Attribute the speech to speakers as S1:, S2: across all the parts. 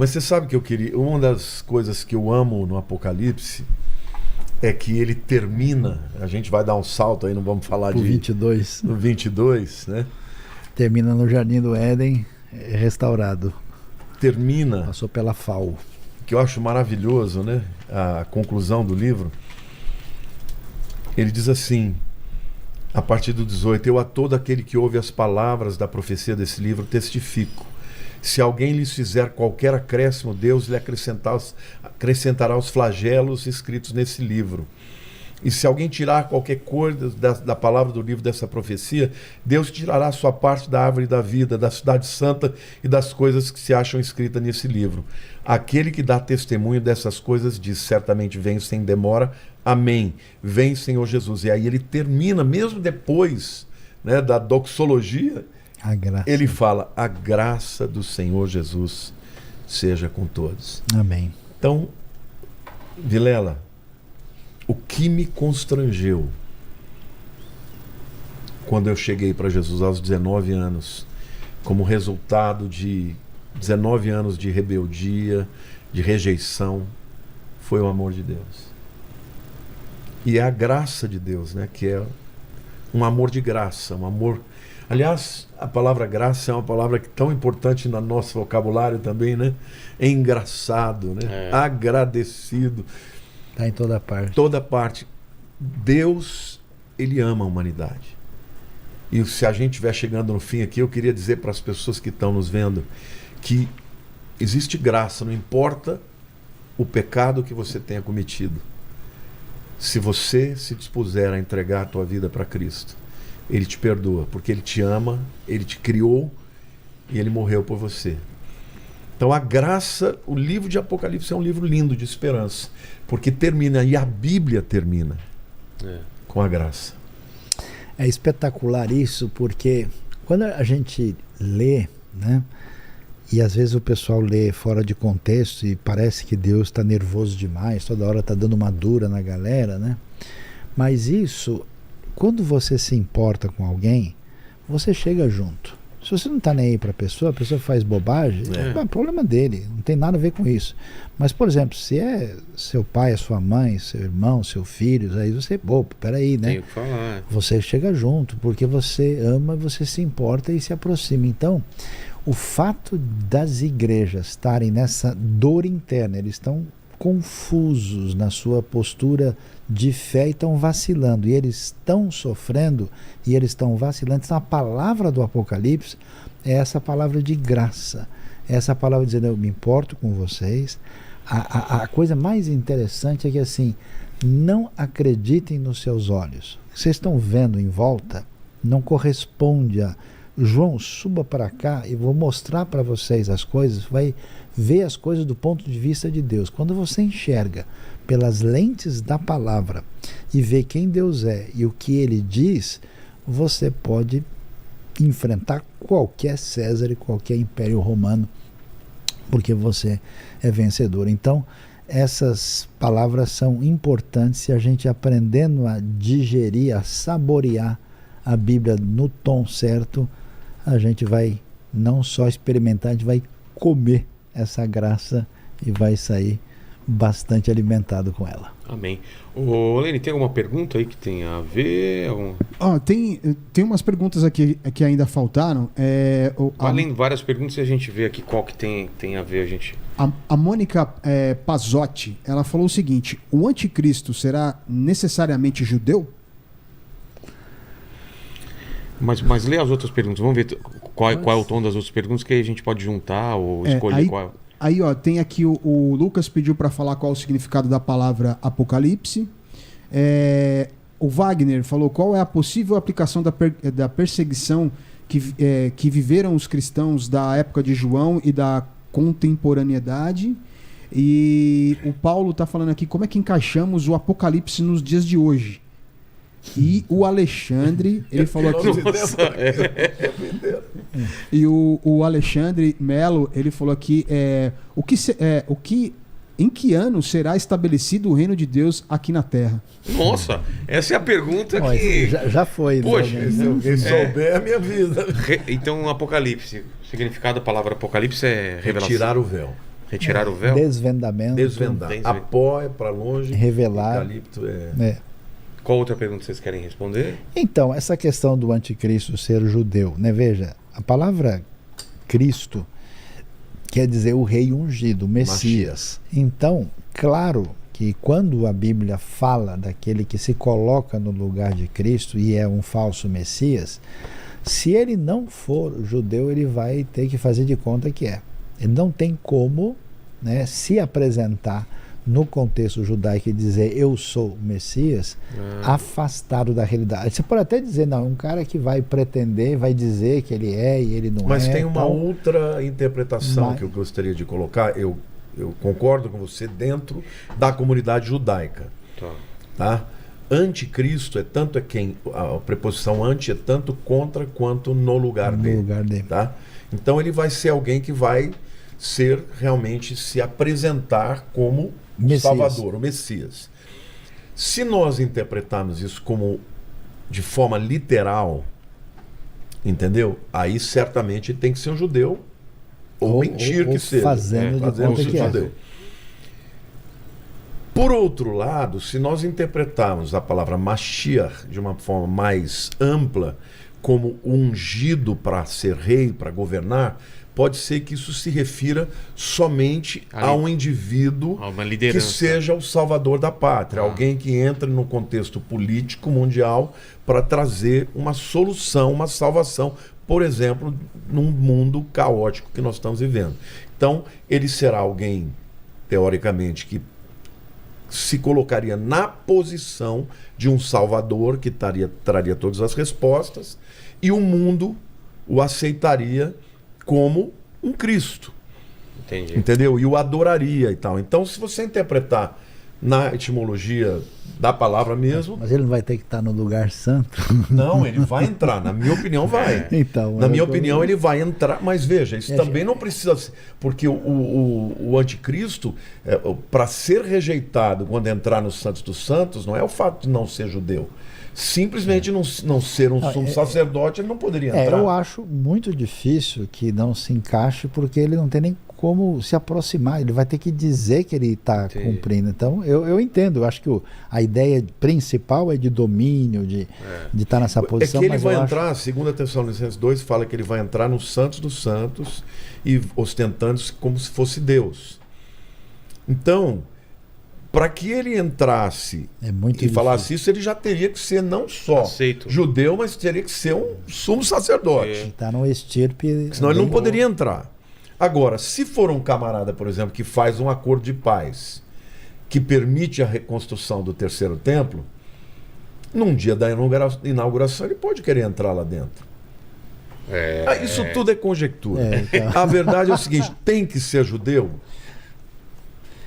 S1: Mas você sabe que eu queria... Uma das coisas que eu amo no Apocalipse é que ele termina... A gente vai dar um salto aí, não vamos falar
S2: O
S1: de...
S2: 22.
S1: No 22, né?
S2: Termina no Jardim do Éden, restaurado.
S1: Termina...
S2: Passou pela FAO.
S1: Que eu acho maravilhoso, né? A conclusão do livro. Ele diz assim, a partir do 18: eu a todo aquele que ouve as palavras da profecia desse livro testifico. Se alguém lhes fizer qualquer acréscimo, Deus lhe acrescentará os flagelos escritos nesse livro. E se alguém tirar qualquer coisa da palavra do livro dessa profecia, Deus tirará a sua parte da árvore da vida, da cidade santa e das coisas que se acham escritas nesse livro. Aquele que dá testemunho dessas coisas diz: certamente venho sem demora. Amém. Vem, Senhor Jesus. E aí ele termina, mesmo depois, né, da doxologia, ele fala: a graça do Senhor Jesus seja com todos.
S2: Amém.
S1: Então, Vilela, o que me constrangeu quando eu cheguei para Jesus aos 19 anos, como resultado de 19 anos de rebeldia, de rejeição, foi o amor de Deus. E é a graça de Deus, né? Que é um amor de graça, um amor... Aliás, a palavra graça é uma palavra que é tão importante no nosso vocabulário também, né? É engraçado, né? Agradecido.
S2: Está em toda parte.
S1: Toda parte. Deus, ele ama a humanidade. E se a gente estiver chegando no fim aqui, eu queria dizer para as pessoas que estão nos vendo que existe graça, não importa o pecado que você tenha cometido. Se você se dispuser a entregar a tua vida para Cristo, Ele te perdoa, porque Ele te ama, Ele te criou e Ele morreu por você. Então a graça, o livro de Apocalipse é um livro lindo de esperança, porque termina, e a Bíblia termina com a graça.
S2: É espetacular isso, porque quando a gente lê, né, e às vezes o pessoal lê fora de contexto e parece que Deus está nervoso demais, toda hora está dando uma dura na galera, né? Mas isso, quando você se importa com alguém, você chega junto. Se você não está nem aí para a pessoa faz bobagem, é problema dele, não tem nada a ver com isso. Mas, por exemplo, se é seu pai, a sua mãe, seu irmão, seu filho, aí você, peraí, né?
S3: Tenho que falar.
S2: Você chega junto, porque você ama, você se importa e se aproxima. Então, o fato das igrejas estarem nessa dor interna, eles estão confusos na sua postura de fé e estão vacilando, e eles estão sofrendo e eles estão vacilando. Então a palavra do Apocalipse é essa palavra de graça, é essa palavra dizendo: eu me importo com vocês. A coisa mais interessante é que assim, não acreditem nos seus olhos. O que vocês estão vendo em volta não corresponde a... João, suba para cá e vou mostrar para vocês as coisas, vai ver as coisas do ponto de vista de Deus. Quando você enxerga pelas lentes da palavra e vê quem Deus é e o que Ele diz, você pode enfrentar qualquer César e qualquer império romano, porque você é vencedor. Então, essas palavras são importantes, se a gente aprendendo a digerir, a saborear a Bíblia no tom certo, a gente vai não só experimentar, a gente vai comer essa graça e vai sair bastante alimentado com ela.
S3: Amém. Ô, Lene, tem alguma pergunta aí que tem a ver?
S4: Tem umas perguntas aqui que ainda faltaram.
S3: Além de várias perguntas, a gente vê aqui qual que tem a ver, a gente...
S4: A Mônica Pazotti, ela falou o seguinte: o anticristo será necessariamente judeu?
S3: Mas lê as outras perguntas. Vamos ver qual é o tom das outras perguntas, que aí a gente pode juntar ou escolher qual.
S4: Aí, tem aqui o Lucas pediu para falar qual é o significado da palavra Apocalipse. O Wagner falou qual é a possível aplicação da perseguição que viveram os cristãos da época de João e da contemporaneidade. E o Paulo está falando aqui como é que encaixamos o Apocalipse nos dias de hoje. E o Alexandre, ele falou aqui... E o Alexandre Melo, ele falou aqui em que ano será estabelecido o reino de Deus aqui na Terra?
S3: Nossa, essa é a pergunta que...
S2: Já foi.
S3: Poxa,
S2: né?
S1: Se alguém souber, é a minha vida.
S3: Então, Apocalipse, o significado da palavra Apocalipse é revelação.
S1: Tirar o véu.
S3: Retirar o véu?
S2: Desvendamento.
S1: Desvendar. Apó é para longe.
S2: Revelar.
S1: Eucalipto é...
S3: Qual outra pergunta vocês querem responder?
S2: Então, essa questão do anticristo ser judeu, né? Veja, a palavra Cristo quer dizer o rei ungido, o Messias. Então, claro que quando a Bíblia fala daquele que se coloca no lugar de Cristo e é um falso Messias, se ele não for judeu, ele vai ter que fazer de conta que é. Ele não tem como, né, se apresentar no contexto judaico e dizer eu sou o Messias, afastado da realidade. Você pode até dizer, não, um cara que vai pretender, vai dizer que ele é e ele não
S1: Mas
S2: é.
S1: Mas tem uma outra interpretação que eu gostaria de colocar, eu concordo com você, dentro da comunidade judaica. Tá? Anticristo é tanto a preposição anti é tanto contra quanto no lugar dele. Tá? Então ele vai ser alguém que vai ser realmente se apresentar como Messias. Salvador, o Messias. Se nós interpretarmos isso como de forma literal, entendeu? Aí certamente tem que ser um judeu ou mentir que seja.
S2: Fazendo de judeu.
S1: Por outro lado, se nós interpretarmos a palavra Mashiach de uma forma mais ampla, como ungido para ser rei, para governar, pode ser que isso se refira somente a um indivíduo que seja o salvador da pátria, alguém que entre no contexto político mundial para trazer uma solução, uma salvação, por exemplo, num mundo caótico que nós estamos vivendo. Então, ele será alguém, teoricamente, que se colocaria na posição de um salvador que traria todas as respostas, e o mundo o aceitaria como um Cristo.
S3: Entendi.
S1: Entendeu? E o adoraria e tal. Então, se você interpretar na etimologia da palavra mesmo...
S2: Mas ele não vai ter que estar no lugar santo?
S1: Não, ele vai entrar. Na minha opinião, vai.
S2: Então,
S1: na minha opinião, ele vai entrar. Mas veja, isso também não precisa ser... Porque o anticristo, para ser rejeitado quando entrar no Santos dos Santos, não é o fato de não ser judeu. Simplesmente não ser um sumo sacerdote, ele não poderia entrar.
S2: Eu acho muito difícil que não se encaixe, porque ele não tem nem como se aproximar, ele vai ter que dizer que ele está cumprindo. Então, eu entendo, eu acho que a ideia principal é de domínio, de estar nessa posição.
S1: É que ele vai entrar, segundo a Tessalonicenses 2, fala que ele vai entrar no Santos dos Santos e ostentando-se como se fosse Deus. Então, para que ele entrasse e falasse isso, ele já teria que ser não só judeu, mas teria que ser um sumo sacerdote.
S2: Está no estirpe.
S1: Senão ele não poderia entrar. Agora, se for um camarada, por exemplo, que faz um acordo de paz, que permite a reconstrução do terceiro templo, num dia da inauguração ele pode querer entrar lá dentro. Isso tudo é conjectura. Então. A verdade é o seguinte, tem que ser judeu?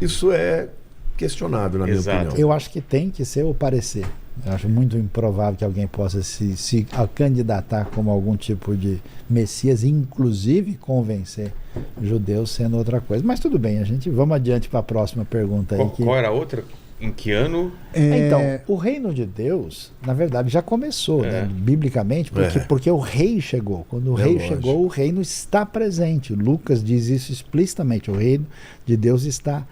S1: Isso é questionável, na minha opinião.
S2: Eu acho que tem que ser o parecer. Eu acho muito improvável que alguém possa se candidatar como algum tipo de Messias, inclusive convencer judeus sendo outra coisa. Mas tudo bem, vamos adiante para a próxima pergunta.
S3: Qual era a outra? Em que ano?
S2: Então, o reino de Deus, na verdade, já começou, né, biblicamente, porque o rei chegou. Quando o rei chegou, o reino está presente. Lucas diz isso explicitamente. O reino de Deus está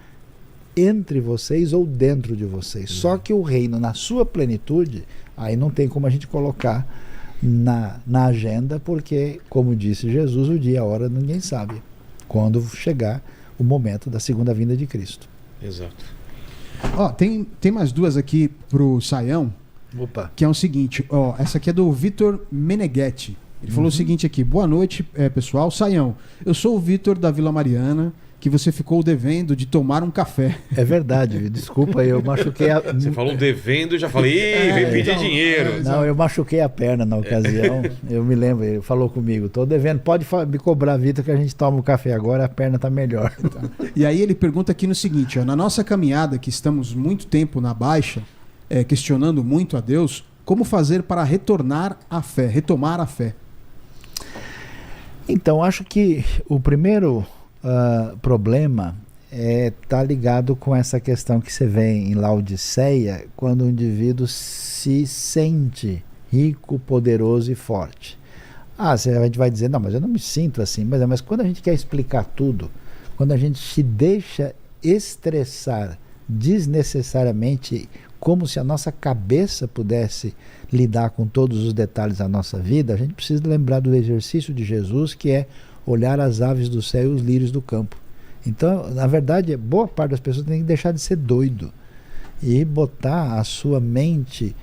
S2: entre vocês ou dentro de vocês. Só que o reino, na sua plenitude, aí não tem como a gente colocar na agenda, porque, como disse Jesus, o dia e a hora ninguém sabe, quando chegar o momento da segunda vinda de Cristo.
S3: Exato.
S4: Tem mais duas aqui pro Saião.
S2: Opa.
S4: Que é o seguinte, essa aqui é do Vitor Meneghetti. Ele falou o seguinte aqui: boa noite, pessoal. Saião, eu sou o Vitor da Vila Mariana, que você ficou devendo de tomar um café.
S2: É verdade, desculpa, eu machuquei a...
S3: Você falou devendo e já falei, vem pedir dinheiro.
S2: Não, eu machuquei a perna na ocasião, eu me lembro, ele falou comigo, tô devendo, pode me cobrar, Vitor, que a gente toma o café agora, a perna tá melhor.
S4: E aí ele pergunta aqui no seguinte, na nossa caminhada, que estamos muito tempo na baixa, questionando muito a Deus, como fazer para retomar a fé?
S2: Então, acho que o primeiro problema está ligado com essa questão que você vê em Laodiceia, quando o indivíduo se sente rico, poderoso e forte. A gente vai dizer, não, mas eu não me sinto assim. Mas quando a gente quer explicar tudo, quando a gente se deixa estressar desnecessariamente, como se a nossa cabeça pudesse lidar com todos os detalhes da nossa vida, a gente precisa lembrar do exercício de Jesus, que é olhar as aves do céu e os lírios do campo. Então, na verdade, boa parte das pessoas tem que deixar de ser doido e botar a sua mente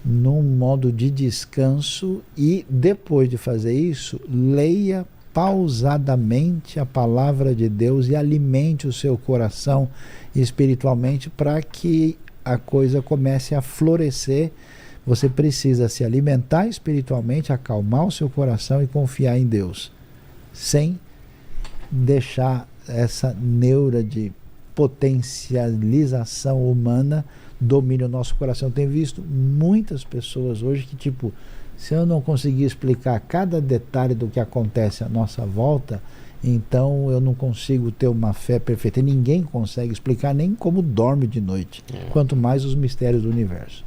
S2: num modo de descanso, e depois de fazer isso, leia pausadamente a palavra de Deus e alimente o seu coração espiritualmente para que a coisa comece a florescer. Você precisa se alimentar espiritualmente, acalmar o seu coração e confiar em Deus, sem deixar essa neura de potencialização humana domine o nosso coração. Eu tenho visto muitas pessoas hoje que, tipo, se eu não conseguir explicar cada detalhe do que acontece à nossa volta, então eu não consigo ter uma fé perfeita. E ninguém consegue explicar nem como dorme de noite, quanto mais os mistérios do universo.